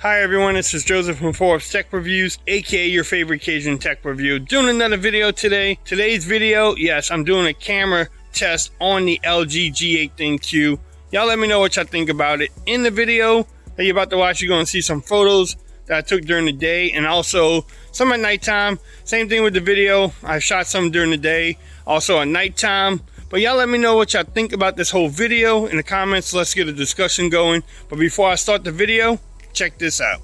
Hi everyone, this is Joseph from Forbes Tech Reviews, aka your favorite Cajun tech review. Doing another video today. Today's video, yes, I'm doing a camera test on the LG G8 Thinq. Y'all let me know what y'all think about it. In the video that you're about to watch, you're going to see some photos that I took during the day and also some at nighttime. Same thing with the video. I shot some during the day, also at nighttime. But y'all let me know what y'all think about this whole video in the comments. Let's get a discussion going. But before I start the video, check this out.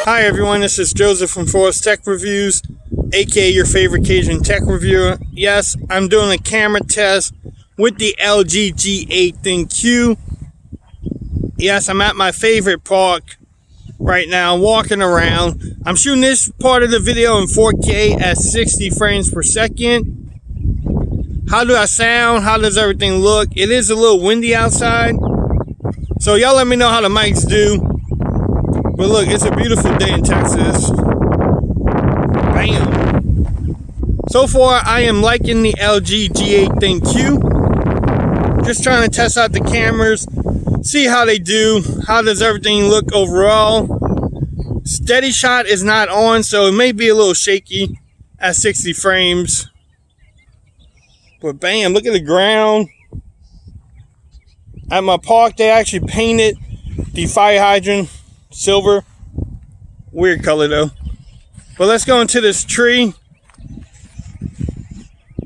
Hi everyone, this is Joseph from Forbes Tech Reviews, aka your favorite Cajun tech reviewer. Yes, I'm doing a camera test with the LG G8 Thinq. Yes, I'm at my favorite park right now, walking around. I'm shooting this part of the video in 4K at 60 frames per second. How do I sound? How does everything look? It is a little windy outside, so y'all let me know how the mics do. But look, it's a beautiful day in Texas. Bam! So far, I am liking the LG G8 Thinq. Just trying to test out the cameras, see how they do, how does everything look overall. Steady shot is not on, so it may be a little shaky at 60 frames. But bam, look at the ground. At my park, they actually painted the fire hydrant silver. Weird color though. But let's go into this tree.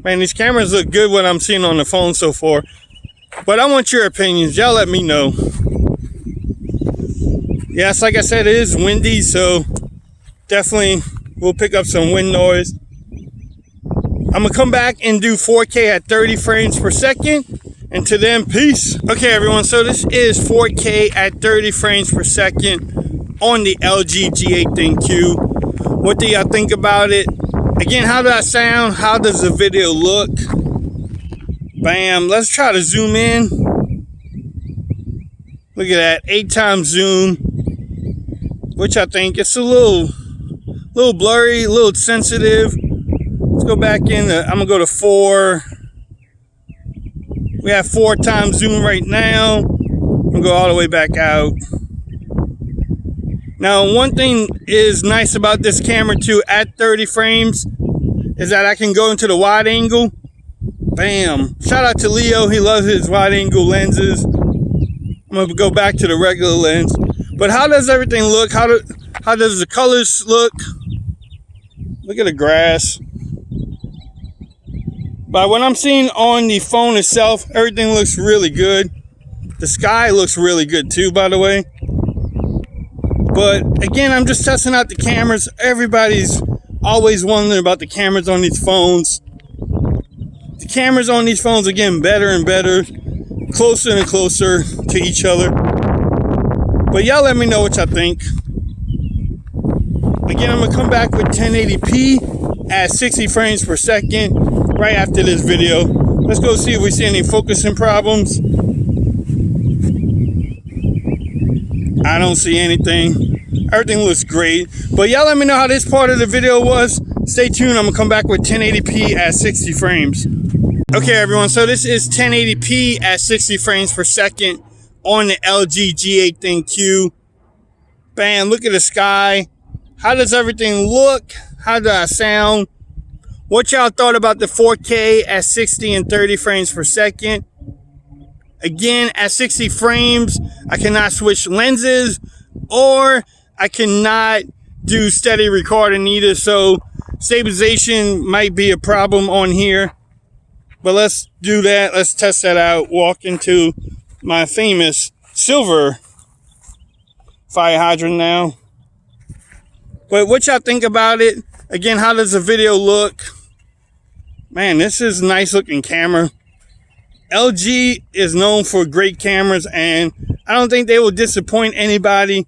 Man, these cameras look good what I'm seeing on the phone so far. But I want your opinions. Y'all let me know. Yes, like I said, it is windy, so definitely we'll pick up some wind noise. I'm gonna come back and do 4K at 30 frames per second. Until then, peace. Okay, everyone, so this is 4K at 30 frames per second on the LG G8 Thinq. What do y'all think about it? Again, how does that sound? How does the video look? Bam, let's try to zoom in. Look at that, 8x zoom. Which I think it's a little blurry, a little sensitive. Let's go back in, I'm gonna go to 4. We have 4x zoom right now. We'll go all the way back out. Now, one thing is nice about this camera too at 30 frames is that I can go into the wide angle. Bam. Shout out to Leo. He loves his wide angle lenses. I'm going to go back to the regular lens. But how does everything look? How does the colors look? Look at the grass. But what I'm seeing on the phone itself, everything looks really good. The sky looks really good too, by the way. But again, I'm just testing out the cameras. Everybody's always wondering about the cameras on these phones. The cameras on these phones are getting better and better, closer and closer to each other. But y'all let me know what y'all think. Again, I'm gonna come back with 1080p at 60 frames per second right after this video. Let's go see if we see any focusing problems. I don't see anything. Everything looks great. But y'all let me know how this part of the video was. Stay tuned. I'm going to come back with 1080p at 60 frames. Okay, everyone. So this is 1080p at 60 frames per second on the LG G8 Thinq. Bam, look at the sky. How does everything look? How does I sound? What y'all thought about the 4K at 60 and 30 frames per second? Again, at 60 frames, I cannot switch lenses, or I cannot do steady recording either, so stabilization might be a problem on here. But let's do that. Let's test that out. Walk into my famous silver fire hydrant now. But what y'all think about it? Again, how does the video look? Man, this is a nice looking camera. LG is known for great cameras, and I don't think they will disappoint anybody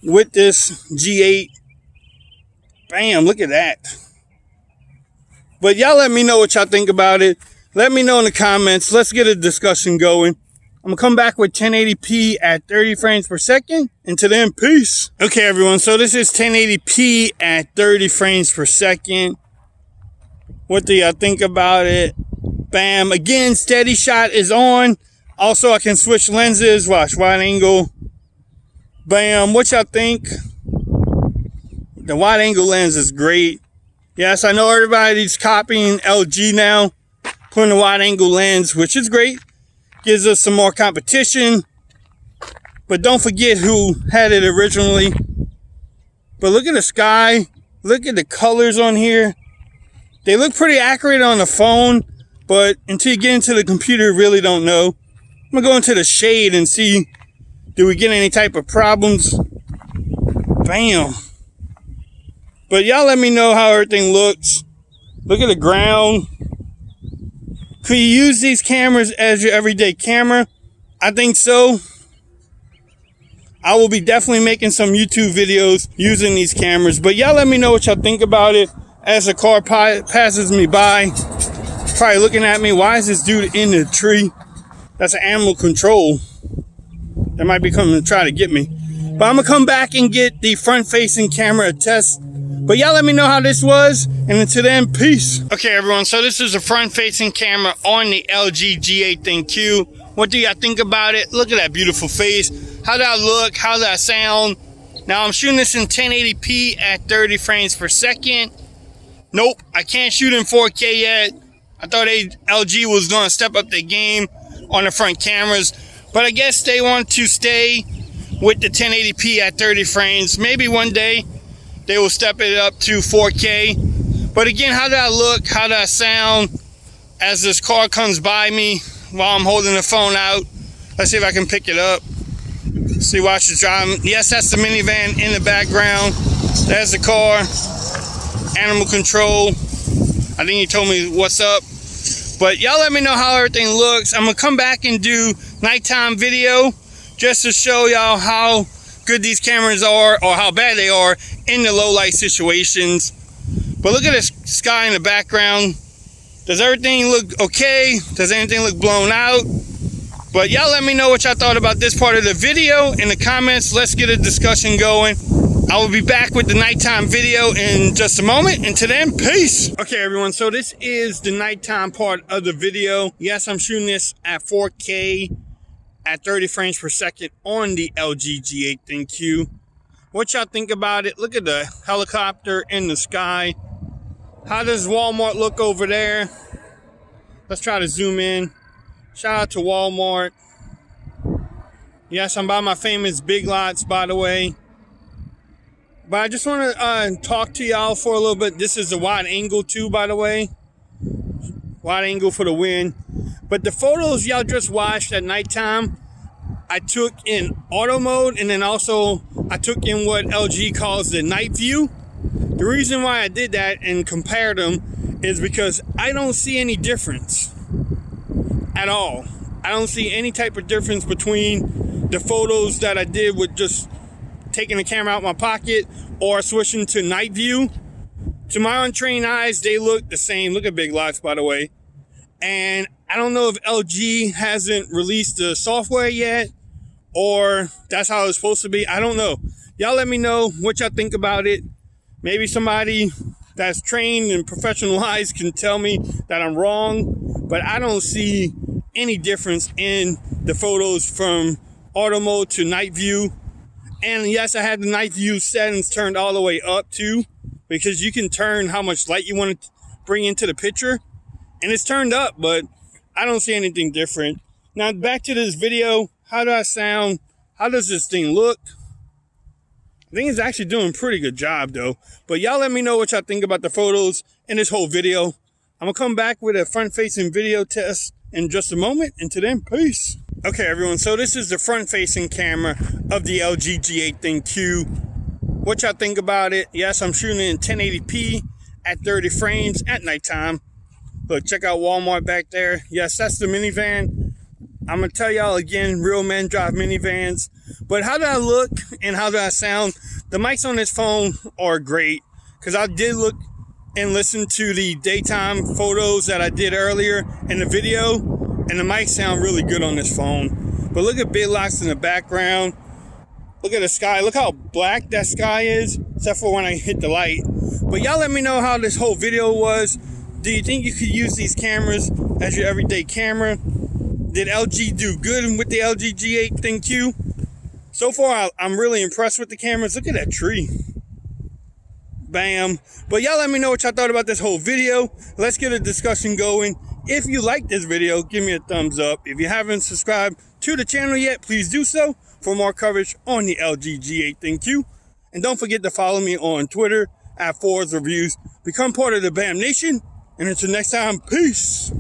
with this G8. Bam, look at that. But y'all let me know what y'all think about it. Let me know in the comments. Let's get a discussion going. I'm going to come back with 1080p at 30 frames per second. Until then, peace. Okay, everyone. So this is 1080p at 30 frames per second. What do y'all think about it? Bam. Again, steady shot is on. Also, I can switch lenses. Watch, wide angle. Bam. What y'all think? The wide angle lens is great. Yes, I know everybody's copying LG now, putting a wide angle lens, which is great. Gives us some more competition. But don't forget who had it originally. But look at the sky. Look at the colors on here. They look pretty accurate on the phone, but until you get into the computer, you really don't know. I'm going to go into the shade and see, do we get any type of problems? Bam. But y'all let me know how everything looks. Look at the ground. Could you use these cameras as your everyday camera? I think so. I will be definitely making some YouTube videos using these cameras. But y'all let me know what y'all think about it as the car passes me by. Probably looking at me, why is this dude in the tree? That's an animal control. They might be coming to try to get me. But I'm going to come back and get the front-facing camera test. But y'all let me know how this was. And until then, peace. Okay, everyone. So this is a front-facing camera on the LG G8 Thinq. What do y'all think about it? Look at that beautiful face. How did I look? How did I sound? Now, I'm shooting this in 1080p at 30 frames per second. Nope, I can't shoot in 4K yet. I thought LG was going to step up their game on the front cameras. But I guess they want to stay with the 1080p at 30 frames. Maybe one day they will step it up to 4K. But again, how did I look? How did I sound as this car comes by me while I'm holding the phone out? Let's see if I can pick it up. See, watch it driving. Yes, that's the minivan in the background. There's the car. Animal control. I think he told me what's up. But y'all let me know how everything looks. I'm going to come back and do nighttime video just to show y'all how good these cameras are, or how bad they are in the low light situations. But look at the sky in the background. Does everything look okay? Does anything look blown out? But y'all let me know what y'all thought about this part of the video in the comments. Let's get a discussion going. I will be back with the nighttime video in just a moment. Until then, peace. Okay, everyone. So this is the nighttime part of the video. Yes, I'm shooting this at 4K at 30 frames per second on the LG G8 Thinq. What y'all think about it? Look at the helicopter in the sky. How does Walmart look over there? Let's try to zoom in. Shout out to Walmart. Yes, I'm by my famous Big Lots, by the way. But I just want to talk to y'all for a little bit. This is a wide angle too, by the way. Wide angle for the win. But the photos y'all just watched at nighttime, I took in auto mode, and then also I took in what LG calls the night view. The reason why I did that and compared them is because I don't see any difference at all. I don't see any type of difference between the photos that I did with just taking the camera out of my pocket or switching to night view. To my untrained eyes, they look the same. Look at Big Lots, by the way. And I don't know if LG hasn't released the software yet, or that's how it's supposed to be. I don't know. Y'all let me know what y'all think about it. Maybe somebody that's trained and professionalized can tell me that I'm wrong, but I don't see any difference in the photos from auto mode to night view. And yes, I had the night view settings turned all the way up too, because you can turn how much light you want to bring into the picture, and it's turned up, but I don't see anything different. Now back to this video. How do I sound? How does this thing look? I think it's actually doing a pretty good job though. But y'all let me know what y'all think about the photos in this whole video. I'm gonna come back with a front-facing video test in just a moment. Until then, peace. Okay, everyone. So this is the front-facing camera of the LG G8 Thinq. What y'all think about it? Yes, I'm shooting in 1080p at 30 frames at nighttime. Look, check out Walmart back there. Yes, that's the minivan. I'm gonna tell y'all again, real men drive minivans. But how do I look and how do I sound? The mics on this phone are great, because I did look and listen to the daytime photos that I did earlier in the video, and the mics sound really good on this phone. But look at Bitlocks in the background. Look at the sky. Look how black that sky is, except for when I hit the light. But y'all let me know how this whole video was. Do you think you could use these cameras as your everyday camera? Did LG do good with the LG G8 Thinq? So far, I'm really impressed with the cameras. Look at that tree. Bam. But y'all let me know what y'all thought about this whole video. Let's get a discussion going. If you like this video, give me a thumbs up. If you haven't subscribed to the channel yet, please do so for more coverage on the LG G8 Thinq. And don't forget to follow me on Twitter at Fords Reviews. Become part of the BAM Nation. And until next time, peace.